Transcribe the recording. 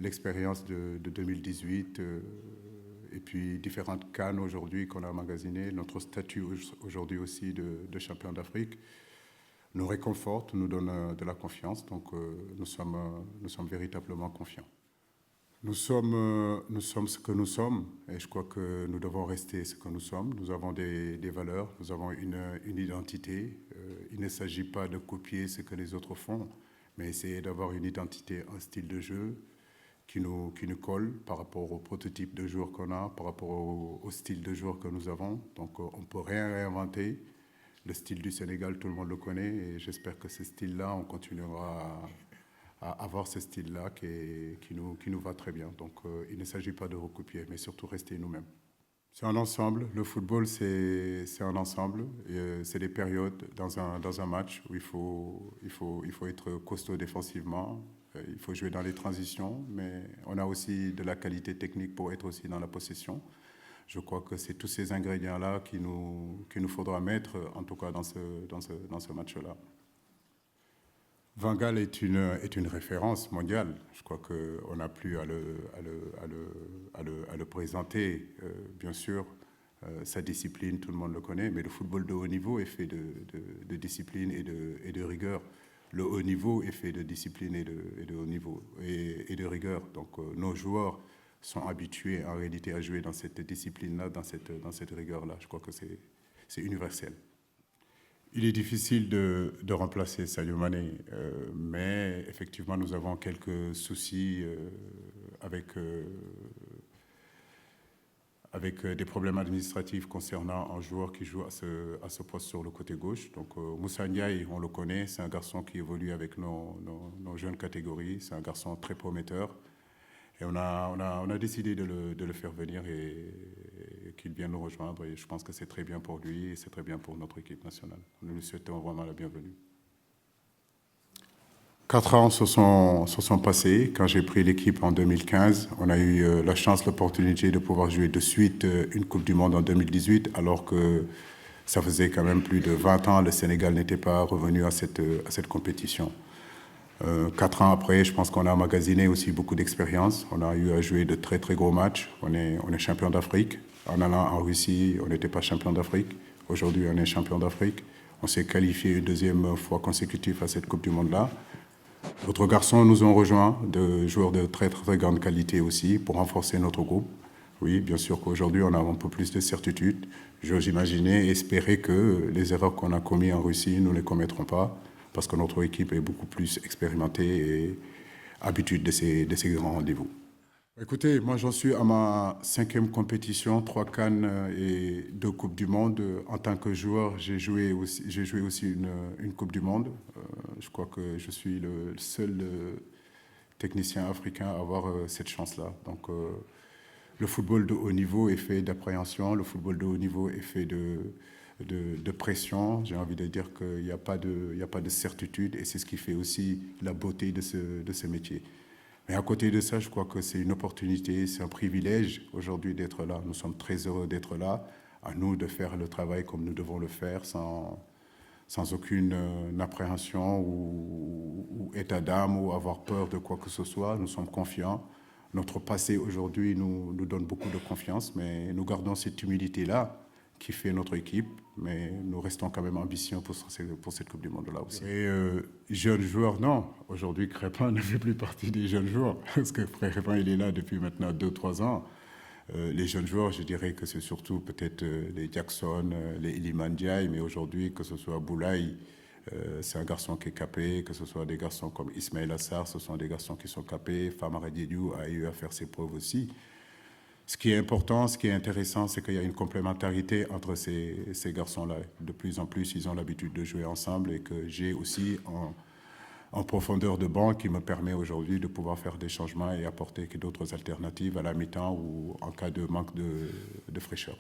l'expérience de 2018 et puis différentes CAN aujourd'hui qu'on a emmagasinées, notre statut aujourd'hui aussi de champion d'Afrique nous réconforte, nous donne de la confiance. Donc nous sommes véritablement confiants. Nous sommes ce que nous sommes et je crois que nous devons rester ce que nous sommes. Nous avons des valeurs, nous avons une identité. Il ne s'agit pas de copier ce que les autres font, mais essayer d'avoir une identité, un style de jeu qui nous colle par rapport au prototype de joueur qu'on a, par rapport au style de joueur que nous avons. Donc on ne peut rien réinventer. Le style du Sénégal, tout le monde le connaît et j'espère que ce style-là, on continuera à avoir ce style-là qui nous va très bien. Donc il ne s'agit pas de recopier, mais surtout rester nous-mêmes. C'est un ensemble. Le football, c'est un ensemble. C'est des périodes dans un match où il faut être costaud défensivement. Il faut jouer dans les transitions, mais on a aussi de la qualité technique pour être aussi dans la possession. Je crois que c'est tous ces ingrédients-là qu'il nous faudra mettre, en tout cas dans ce match-là. Van Gaal est une référence mondiale. Je crois qu'on n'a plus à le présenter. Bien sûr, sa discipline, tout le monde le connaît, mais le football de haut niveau est fait de discipline et de rigueur. Le haut niveau est fait de discipline et de haut niveau et de rigueur. Donc nos joueurs sont habitués en réalité à jouer dans cette discipline-là, dans cette rigueur-là. Je crois que c'est universel. Il est difficile de remplacer Sadio Mané, mais effectivement, nous avons quelques soucis avec des problèmes administratifs concernant un joueur qui joue à ce poste sur le côté gauche. Donc Moussa Ndiaye, on le connaît, c'est un garçon qui évolue avec nos jeunes catégories, c'est un garçon très prometteur. Et on a décidé de le faire venir et qu'il vienne nous rejoindre. Et je pense que c'est très bien pour lui et c'est très bien pour notre équipe nationale. Nous lui souhaitons vraiment la bienvenue. 4 ans se sont passés. Quand j'ai pris l'équipe en 2015, on a eu la chance, l'opportunité de pouvoir jouer de suite une Coupe du Monde en 2018, alors que ça faisait quand même plus de 20 ans, le Sénégal n'était pas revenu à cette compétition. 4 ans après, je pense qu'on a emmagasiné aussi beaucoup d'expérience. On a eu à jouer de très très gros matchs. On est champion d'Afrique. En allant en Russie, on n'était pas champion d'Afrique. Aujourd'hui, on est champion d'Afrique. On s'est qualifié une deuxième fois consécutive à cette Coupe du Monde-là. D'autres garçons nous ont rejoints, de joueurs de très très grande qualité aussi, pour renforcer notre groupe. Oui, bien sûr qu'aujourd'hui, on a un peu plus de certitude. J'ose imaginer, espérer que les erreurs qu'on a commises en Russie, nous ne les commettrons pas, parce que notre équipe est beaucoup plus expérimentée et habituée de ces grands rendez-vous. Écoutez, moi j'en suis à ma 5e compétition, 3 CAN et 2 Coupes du Monde. En tant que joueur, j'ai joué aussi une Coupe du Monde. Je crois que je suis le seul technicien africain à avoir cette chance-là. Donc le football de haut niveau est fait d'appréhension, le football de haut niveau est fait de pression. J'ai envie de dire qu'il n'y a pas de certitude et c'est ce qui fait aussi la beauté de ce métier. Mais à côté de ça, je crois que c'est une opportunité, c'est un privilège aujourd'hui d'être là. Nous sommes très heureux d'être là. À nous de faire le travail comme nous devons le faire, sans aucune appréhension ou état d'âme ou avoir peur de quoi que ce soit. Nous sommes confiants. Notre passé aujourd'hui nous donne beaucoup de confiance, mais nous gardons cette humilité-là qui fait notre équipe, mais nous restons quand même ambitieux pour cette Coupe du Monde-là aussi. Et jeunes joueurs, non. Aujourd'hui, Crépin ne fait plus partie des jeunes joueurs, parce que Crépin, il est là depuis maintenant 2-3 ans. Les jeunes joueurs, je dirais que c'est surtout peut-être les Jackson, les Iliman Ndiaye, mais aujourd'hui, que ce soit Boulaye, c'est un garçon qui est capé, que ce soit des garçons comme Ismaël Assar, ce sont des garçons qui sont capés. Famara Diédhiou a eu à faire ses preuves aussi. Ce qui est important, ce qui est intéressant, c'est qu'il y a une complémentarité entre ces garçons-là. De plus en plus, ils ont l'habitude de jouer ensemble et que j'ai aussi en profondeur de banc qui me permet aujourd'hui de pouvoir faire des changements et apporter d'autres alternatives à la mi-temps ou en cas de manque de fraîcheur.